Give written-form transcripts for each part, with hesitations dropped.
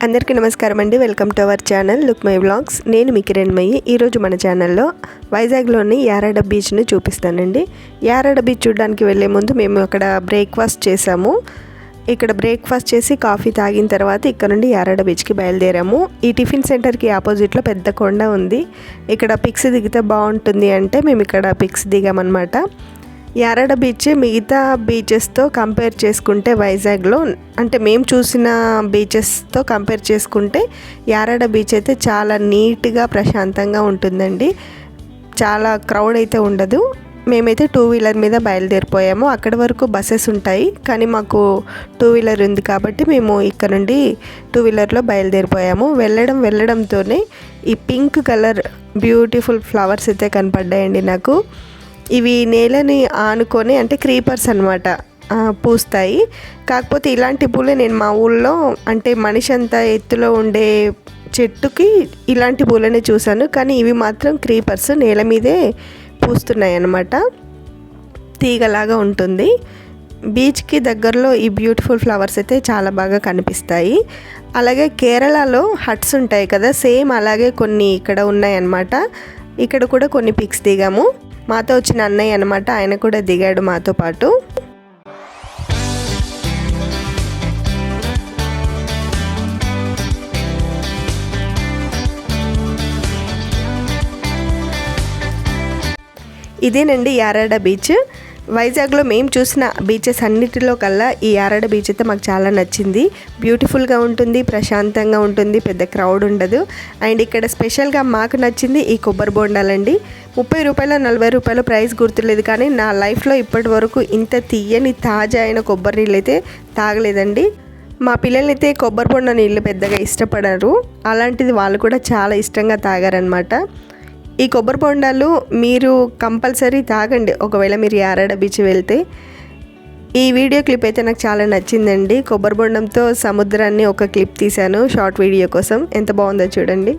అందరికీ నమస్కారం అండి. Welcome to our channel look my vlogs. నేను మీ కిరణ్మయి. ఈరోజు మన ఛానల్లో వైజాగ్లోని యారాడ బీచ్ని చూపిస్తానండి. యారాడ బీచ్ చూడడానికి వెళ్ళే ముందు మేము అక్కడ బ్రేక్ఫాస్ట్ చేసాము. ఇక్కడ బ్రేక్ఫాస్ట్ చేసి కాఫీ తాగిన తర్వాత ఇక్కడ నుండి యారాడ బీచ్కి బయలుదేరాము. ఈ టిఫిన్ సెంటర్కి ఆపోజిట్లో పెద్ద కొండ ఉంది. ఇక్కడ పిక్స్ దిగితే బాగుంటుంది అంటే మేము ఇక్కడ పిక్స్ దిగామన్నమాట. యారాడ బీచ్ మిగతా బీచెస్తో కంపేర్ చేసుకుంటే వైజాగ్లో అంటే మేము చూసిన బీచెస్తో కంపేర్ చేసుకుంటే యారాడ బీచ్ అయితే చాలా నీట్గా ప్రశాంతంగా ఉంటుందండి. చాలా క్రౌడ్ అయితే ఉండదు. మేమైతే 2 వీలర్ మీద బయలుదేరిపోయాము. అక్కడి వరకు బస్సెస్ ఉంటాయి, కానీ మాకు 2 వీలర్ ఉంది కాబట్టి మేము ఇక్కడ నుండి 2 వీలర్లో బయలుదేరిపోయాము. వెళ్ళడంతోనే ఈ పింక్ కలర్ బ్యూటిఫుల్ ఫ్లవర్స్ అయితే కనపడ్డాయండి నాకు. ఇవి నేలని ఆనుకొని అంటే క్రీపర్స్ అన్నమాట, పూస్తాయి. కాకపోతే ఇలాంటి పూలే నేను మా ఊళ్ళో అంటే మనిషి అంత ఎత్తులో ఉండే చెట్టుకి ఇలాంటి పూలనే చూశాను, కానీ ఇవి మాత్రం క్రీపర్స్ నేల మీదే పూస్తున్నాయి అన్నమాట. తీగలాగా ఉంటుంది. బీచ్కి దగ్గరలో ఈ బ్యూటిఫుల్ ఫ్లవర్స్ అయితే చాలా బాగా కనిపిస్తాయి. అలాగే కేరళలో హట్స్ ఉంటాయి కదా, సేమ్ అలాగే కొన్ని ఇక్కడ ఉన్నాయన్నమాట. ఇక్కడ కూడా కొన్ని పిక్స్ దిగాము. మాతో వచ్చిన అన్నయ్య అనమాట, ఆయన కూడా దిగాడు మాతో పాటు. ఇదేనండి యారాడ బీచ్. వైజాగ్లో మేము చూసిన బీచెస్ అన్నిటిలో కల్లా ఈ యారాడ బీచ్ అయితే మాకు చాలా నచ్చింది. బ్యూటిఫుల్గా ఉంటుంది, ప్రశాంతంగా ఉంటుంది, పెద్ద క్రౌడ్ ఉండదు. అండ్ ఇక్కడ స్పెషల్గా మాకు నచ్చింది ఈ కొబ్బరి బొండాలండి. 30 రూపాయలు 40 రూపాయలు ప్రైస్ గుర్తులేదు, కానీ నా లైఫ్లో ఇప్పటి వరకు ఇంత తీయని తాజా అయిన కొబ్బరి నీళ్ళు అయితే తాగలేదండి. మా పిల్లలైతే కొబ్బరి బొండ నీళ్ళు పెద్దగా ఇష్టపడరు, అలాంటిది వాళ్ళు కూడా చాలా ఇష్టంగా తాగారనమాట. ఈ కొబ్బరి బొండాలు మీరు కంపల్సరీ తాగండి ఒకవేళ మీరు యారాడ బీచ్ వెళ్తే. ఈ వీడియో క్లిప్ అయితే నాకు చాలా నచ్చిందండి. కొబ్బరి బొండంతో సముద్రాన్ని ఒక క్లిప్ తీశాను షార్ట్ వీడియో కోసం. ఎంత బాగుందో చూడండి.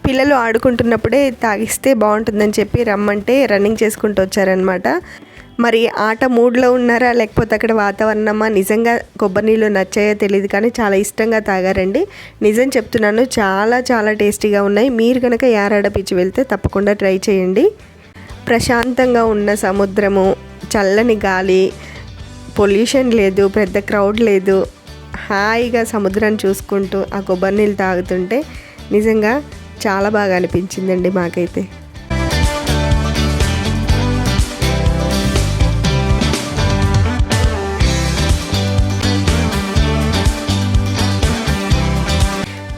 పిల్లలు ఆడుకుంటున్నప్పుడే తాగిస్తే బాగుంటుందని చెప్పి రమ్మంటే రన్నింగ్ చేసుకుంటూ వచ్చారనమాట. మరి ఆట మూడ్లో ఉన్నారా లేకపోతే అక్కడ వాతావరణమా, నిజంగా కొబ్బరి నీళ్ళు నచ్చాయో తెలియదు, కానీ చాలా ఇష్టంగా తాగారండి. నిజం చెప్తున్నాను, చాలా చాలా టేస్టీగా ఉన్నాయి. మీరు కనుక యారాడ బీచ్ వెళ్తే తప్పకుండా ట్రై చేయండి. ప్రశాంతంగా ఉన్న సముద్రము, చల్లని గాలి, పొల్యూషన్ లేదు, పెద్ద క్రౌడ్ లేదు, హాయిగా సముద్రాన్ని చూసుకుంటూ ఆ కొబ్బరి నీళ్ళు తాగుతుంటే నిజంగా చాలా బాగా అనిపించిందండి మాకైతే.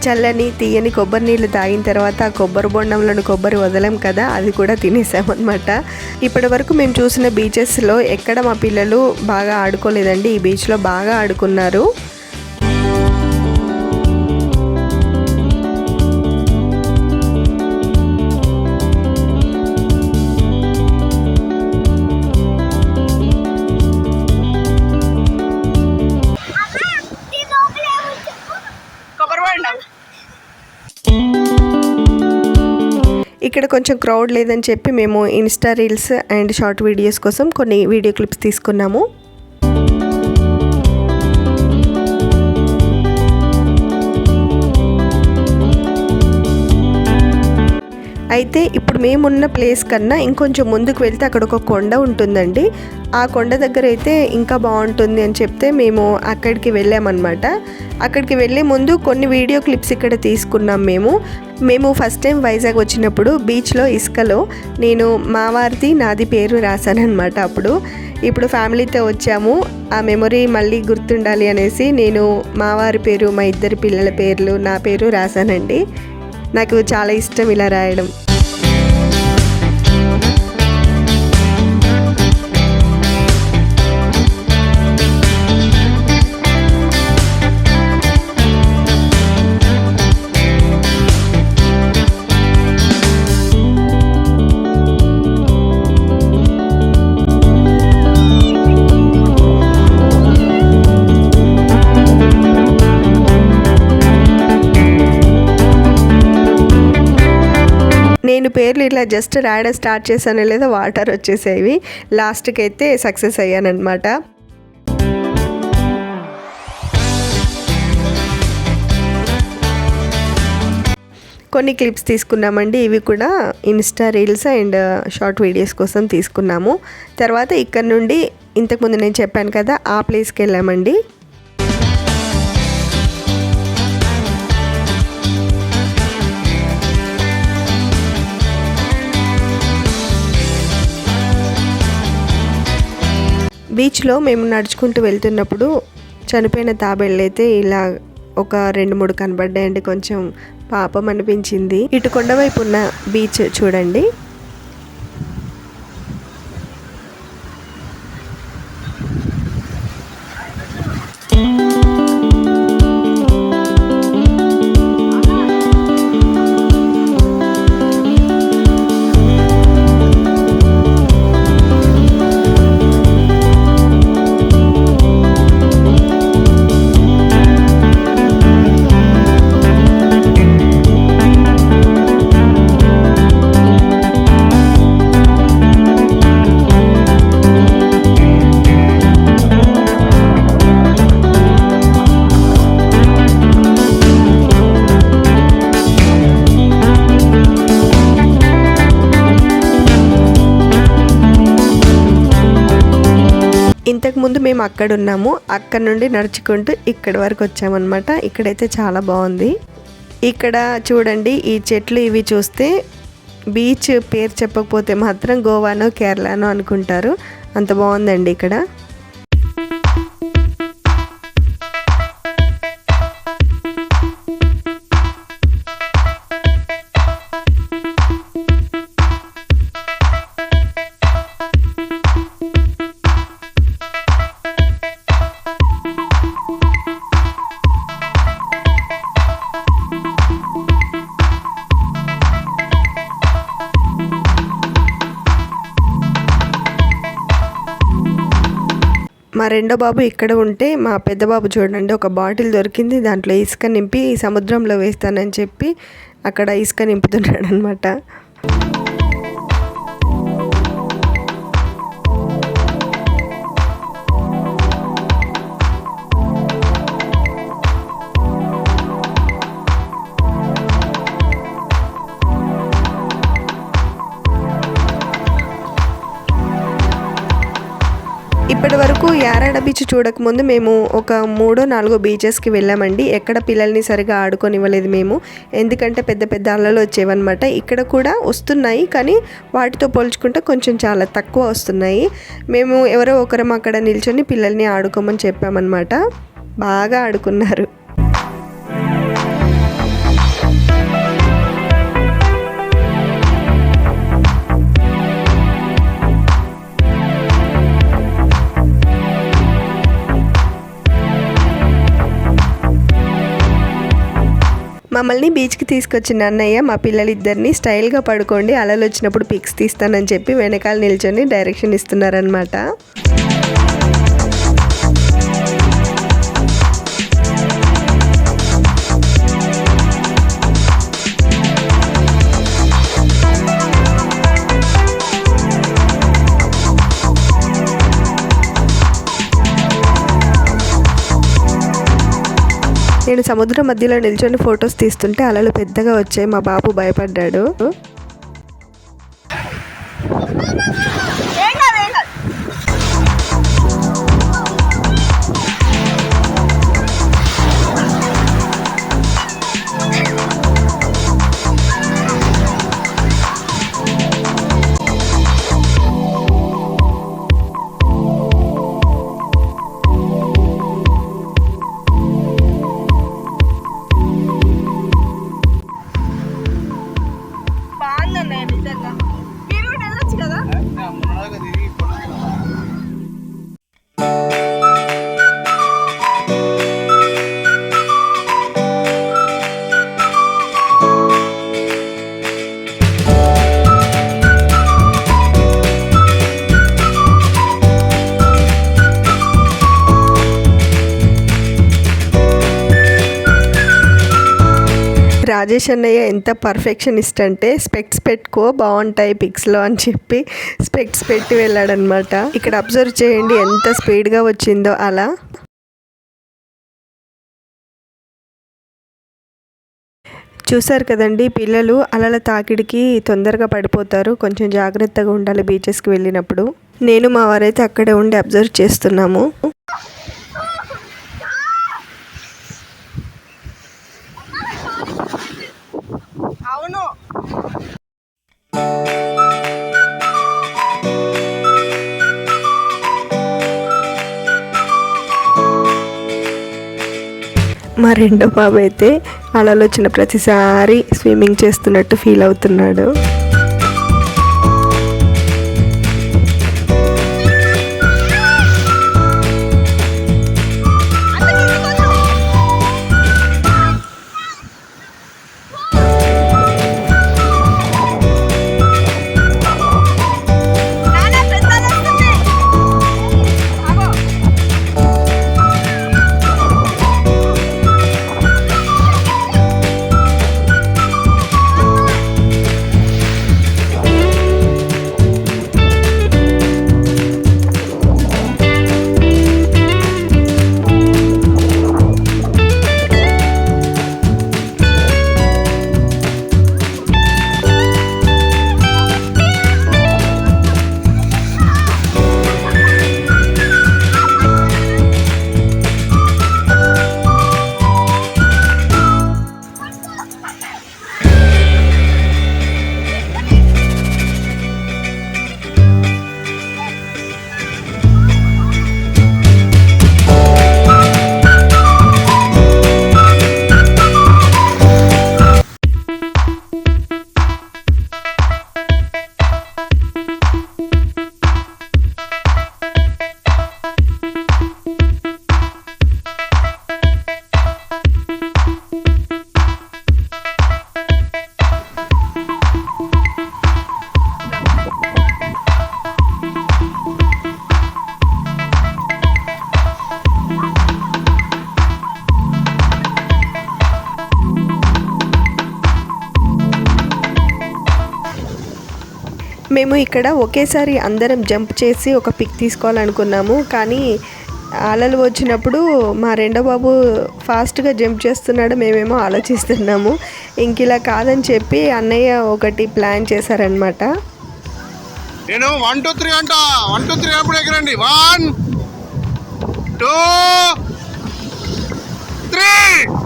చల్లని తీయని కొబ్బరి నీళ్ళు తాగిన తర్వాత ఆ కొబ్బరి బొండంలోని కొబ్బరి వదలం కదా, అది కూడా తినేసామన్నమాట. ఇప్పటి వరకు మేము చూసిన బీచెస్లో ఎక్కడ మా పిల్లలు బాగా ఆడుకోలేదండి. ఈ బీచ్లో బాగా ఆడుకున్నారు. ఇక్కడ కొంచెం క్రౌడ్ లేదని చెప్పి మేము Insta reels and short videos కోసం కొన్ని వీడియో క్లిప్స్ తీసుకున్నాము. అయితే ఇప్పుడు మేమున్న ప్లేస్ కన్నా ఇంకొంచెం ముందుకు వెళ్తే అక్కడ ఒక కొండ ఉంటుందండి. ఆ కొండ దగ్గర అయితే ఇంకా బాగుంటుంది అని చెప్తే మేము అక్కడికి వెళ్ళామన్నమాట. అక్కడికి వెళ్ళే ముందు కొన్ని వీడియో క్లిప్స్ ఇక్కడ తీసుకున్నాం. మేము ఫస్ట్ టైం వైజాగ్ వచ్చినప్పుడు బీచ్లో ఇసుకలో నేను మా వారిది నాది పేరు రాశానన్నమాట. ఇప్పుడు ఫ్యామిలీతో వచ్చాము, ఆ మెమొరీ మళ్ళీ గుర్తుండాలి అనేసి నేను మా వారి పేరు, మా ఇద్దరి పిల్లల పేర్లు, నా పేరు రాశానండి. నాకు చాలా ఇష్టం ఇలా రాయడం. పేర్లు ఇలా జస్ట్ రాయడం స్టార్ట్ చేశాను లేదా వాటర్ వచ్చేసేవి. లాస్ట్కి అయితే సక్సెస్ అయ్యానమాట. కొన్ని క్లిప్స్ తీసుకున్నామండి. ఇవి కూడా Insta reels and short videos కోసం తీసుకున్నాము. తర్వాత ఇక్కడ నుండి ఇంతకుముందు నేను చెప్పాను కదా ఆ ప్లేస్కి వెళ్ళామండి. బీచ్లో మేము నడుచుకుంటూ వెళ్తున్నప్పుడు చనిపోయిన తాబేళ్ళు అయితే ఇలా ఒక 2-3 కనబడ్డాయండి. కొంచెం పాపం అనిపించింది. ఇటు కొండవైపు ఉన్న బీచ్ చూడండి. ఇంతకుముందు మేము అక్కడ ఉన్నాము. అక్కడ నుండి నడుచుకుంటూ ఇక్కడి వరకు వచ్చామన్నమాట. ఇక్కడైతే చాలా బాగుంది. ఇక్కడ చూడండి ఈ చెట్లు ఇవి చూస్తే బీచ్ పేరు చెప్పకపోతే మాత్రం గోవానో కేరళనో అనుకుంటారు. అంత బాగుందండి ఇక్కడ. మా రెండో బాబు ఇక్కడ ఉంటే మా పెద్ద బాబు చూడండి ఒక బాటిల్ దొరికింది, దాంట్లో ఇసుక నింపి సముద్రంలో వేస్తానని చెప్పి అక్కడ ఇసుక నింపుతున్నాడు అనమాట. ఇప్పటి వరకు యారాడ బీచ్ చూడకముందు మేము ఒక 3-4 బీచెస్కి వెళ్ళామండి. ఎక్కడ పిల్లల్ని సరిగా ఆడుకోనివ్వలేదు మేము, ఎందుకంటే పెద్ద పెద్ద అలలు వచ్చేవన్నమాట. ఇక్కడ కూడా వస్తున్నాయి కానీ వాటితో పోల్చుకుంటే కొంచెం చాలా తక్కువ వస్తున్నాయి. మేము ఎవరో ఒకరం అక్కడ నిల్చొని పిల్లల్ని ఆడుకోమని చెప్పామన్నమాట. బాగా ఆడుకున్నారు. మమ్మల్ని బీచ్కి తీసుకొచ్చిన అన్నయ్య మా పిల్లలిద్దరిని స్టైల్గా పడుకోండి, అలలు వచ్చినప్పుడు పిక్స్ తీస్తానని చెప్పి వెనకాల నిల్చొని డైరెక్షన్ ఇస్తున్నారనమాట. నేను సముద్రం మధ్యలో నిల్చొని ఫొటోస్ తీస్తుంటే అలలు పెద్దగా వచ్చాయి. మా బాబు భయపడ్డాడు. రాజేష్ అన్నయ్య ఎంత పర్ఫెక్షనిస్ట్ అంటే స్పెక్ట్స్ పెట్టుకో బాగుంటాయి పిక్స్లో అని చెప్పి స్పెక్ట్స్ పెట్టి వెళ్ళాడనమాట. ఇక్కడ అబ్జర్వ్ చేయండి ఎంత స్పీడ్గా వచ్చిందో అలా. చూసారు కదండి, పిల్లలు అలల తాకిడికి తొందరగా పడిపోతారు. కొంచెం జాగ్రత్తగా ఉండాలి బీచెస్కి వెళ్ళినప్పుడు. నేను మా వారైతే అక్కడే ఉండి అబ్జర్వ్ చేస్తున్నాము. అవును, మా రెండో బాబు అయితే అలలు వచ్చిన ప్రతిసారి స్విమ్మింగ్ చేస్తున్నట్టు ఫీల్ అవుతున్నాడు. మేము ఇక్కడ ఒకేసారి అందరం జంప్ చేసి ఒక పిక్ తీసుకోవాలనుకున్నాము. కానీ అలలు వచ్చినప్పుడు మా రెండో బాబు ఫాస్ట్గా జంప్ చేస్తున్నాడు, మేమేమో ఆలోచిస్తున్నాము. ఇంక ఇలా కాదని చెప్పి అన్నయ్య ఒకటి ప్లాన్ చేశారనమాట. నేను 1 2 3 అంట 1 2 3 అప్పుడు ఎక్కరండి 1 2 3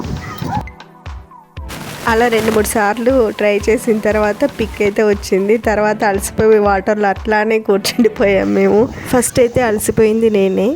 అలా 2-3 సార్లు ట్రై చేసిన తర్వాత పిక్ అయితే వచ్చింది. తర్వాత అలసిపోయి వాటర్లో అట్లానే కూర్చుండిపోయాం మేము. ఫస్ట్ అయితే అలసిపోయింది నేనే.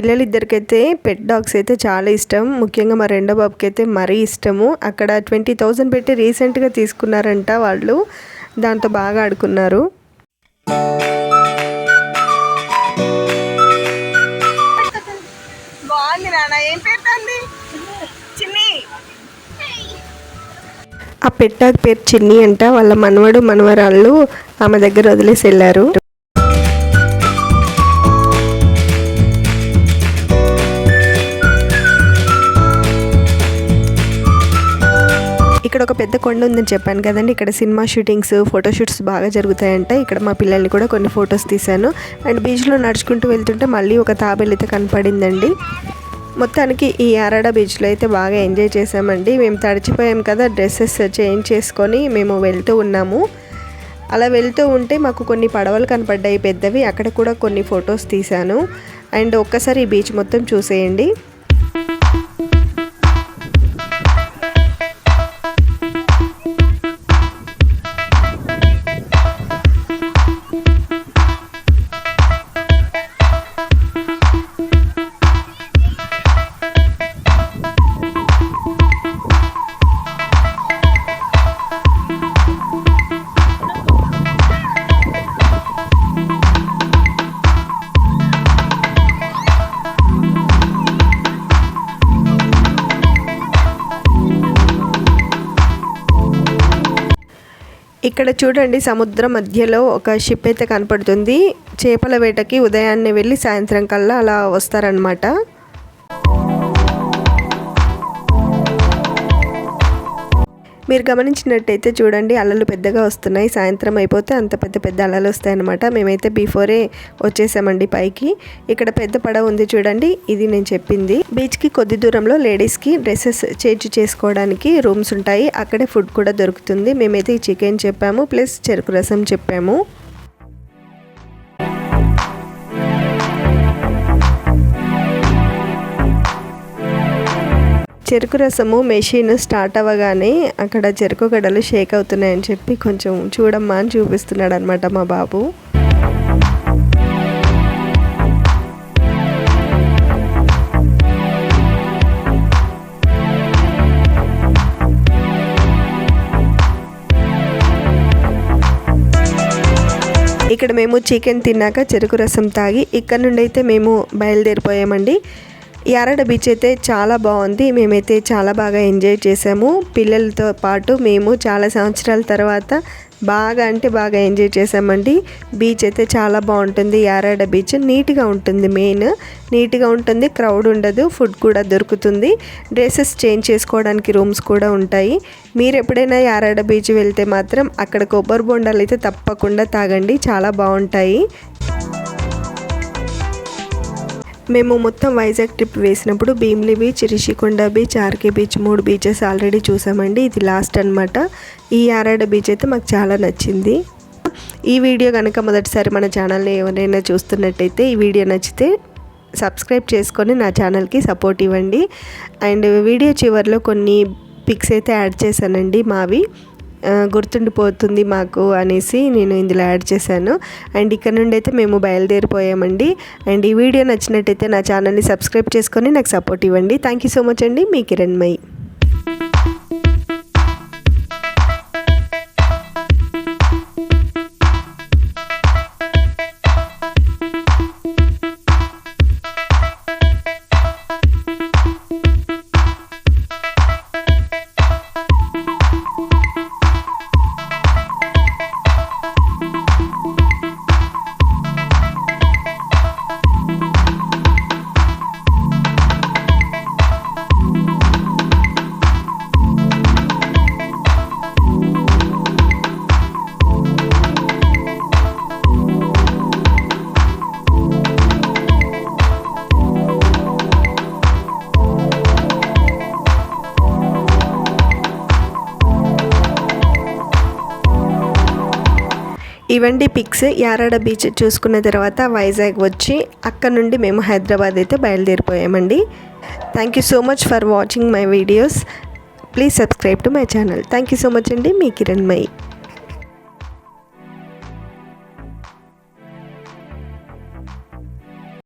పిల్లలిద్దరికైతే పెట్ డాగ్స్ అయితే చాలా ఇష్టం. ముఖ్యంగా మా రెండో బాబుకి అయితే మరీ ఇష్టము. అక్కడ 20,000 పెట్టి రీసెంట్గా తీసుకున్నారంట వాళ్ళు. దాంతో బాగా ఆడుకున్నారు. ఆ పెట్ డాగ్ పేరు చిన్ని అంట. వాళ్ళ మనవడు మనవరాళ్ళు ఆమె దగ్గర వదిలేసి వెళ్ళారు. ఇక్కడ ఒక పెద్ద కొండ ఉందని చెప్పాను కదండి. ఇక్కడ సినిమా షూటింగ్స్, ఫోటోషూట్స్ బాగా జరుగుతాయంట. ఇక్కడ మా పిల్లల్ని కూడా కొన్ని ఫొటోస్ తీశాను. అండ్ బీచ్లో నడుచుకుంటూ వెళ్తుంటే మళ్ళీ ఒక తాబేలు అయితే కనపడిందండి. మొత్తానికి ఈ యారాడ బీచ్లో అయితే బాగా ఎంజాయ్ చేసామండి. మేము తడిచిపోయాం కదా, డ్రెస్సెస్ చేంజ్ చేసుకొని మేము వెళ్తూ ఉన్నాము. అలా వెళ్తూ ఉంటే మాకు కొన్ని పడవలు కనపడ్డాయి పెద్దవి. అక్కడ కూడా కొన్ని ఫొటోస్ తీశాను. అండ్ ఒక్కసారి ఈ బీచ్ మొత్తం చూసేయండి. ఇక్కడ చూడండి, సముద్రం మధ్యలో ఒక షిప్ అయితే కనపడుతుంది. చేపల వేటకి ఉదయాన్నే వెళ్ళి సాయంత్రం కల్లా అలా వస్తారనమాట. మీరు గమనించినట్టయితే చూడండి, అలలు పెద్దగా వస్తున్నాయి. సాయంత్రం అయిపోతే అంత పెద్ద పెద్ద అలలు వస్తాయన్నమాట. మేమైతే బిఫోరే వచ్చేసామండి పైకి. ఇక్కడ పెద్ద పడవ ఉంది చూడండి, ఇది నేను చెప్పింది. బీచ్కి కొద్ది దూరంలో లేడీస్కి డ్రెస్సెస్ చేంజ్ చేసుకోవడానికి రూమ్స్ ఉంటాయి. అక్కడే ఫుడ్ కూడా దొరుకుతుంది. మేమైతే ఈ చికెన్ చెప్పాము, ప్లస్ చెరుకు రసం చెప్పాము. చెరుకు రసము మెషిన్ స్టార్ట్ అవ్వగానే అక్కడ చెరుకు గడలు షేక్ అవుతున్నాయని చెప్పి కొంచెం చూడమ్మా అని చూపిస్తున్నాడు అనమాట మా బాబు. ఇక్కడ మేము చికెన్ తిన్నాక చెరుకు రసం తాగి ఇక్కడ నుండి అయితే మేము బయలుదేరిపోయామండి. యారాడ బీచ్ అయితే చాలా బాగుంది. మేమైతే చాలా బాగా ఎంజాయ్ చేసాము. పిల్లలతో పాటు మేము చాలా సంవత్సరాల తర్వాత బాగా ఎంజాయ్ చేసామండి. బీచ్ అయితే చాలా బాగుంటుంది. యారాడ బీచ్ నీట్గా ఉంటుంది. మెయిన్ నీట్గా ఉంటుంది, క్రౌడ్ ఉండదు, ఫుడ్ కూడా దొరుకుతుంది. డ్రెస్సెస్ చేంజ్ చేసుకోవడానికి రూమ్స్ కూడా ఉంటాయి. మీరు ఎప్పుడైనా యారాడ బీచ్ వెళ్తే మాత్రం అక్కడ కొబ్బరి బొండాలు అయితే తప్పకుండా తాగండి, చాలా బాగుంటాయి. మేము మొత్తం వైజాగ్ ట్రిప్ వేసినప్పుడు Bheemili beach, Rishikonda beach, RK beach 3 beaches already చూసామండి. ఇది లాస్ట్ అనమాట. ఈ యారాడ బీచ్ అయితే మాకు చాలా నచ్చింది. ఈ వీడియో కనుక మొదటిసారి మన ఛానల్ని ఎవరైనా చూస్తున్నట్టయితే ఈ వీడియో నచ్చితే సబ్స్క్రైబ్ చేసుకొని నా ఛానల్కి సపోర్ట్ ఇవ్వండి. అండ్ వీడియో చివరిలో కొన్ని పిక్స్ అయితే యాడ్ చేశానండి మావి. గుర్తుండిపోతుంది మాకు అనేసి నేను ఇందులో యాడ్ చేశాను. అండ్ ఇక్కడ నుండి అయితే మేము బయలుదేరిపోయామండి. అండ్ ఈ వీడియో నచ్చినట్టయితే నా ఛానల్ని సబ్స్క్రైబ్ చేసుకొని నాకు సపోర్ట్ ఇవ్వండి. థ్యాంక్ యూ సో మచ్ అండి. మీ కిరణ్మయి. ఇవండి పిక్స్. యారాడ బీచ్ చూసుకున్న తర్వాత వైజాగ్ వచ్చి అక్కడ నుండి మేము హైదరాబాద్ అయితే బయలుదేరిపోయామండి. Thank you so much for watching my videos. Please subscribe to my channel. Thank you so much అండి. మీ కిరణ్మయి.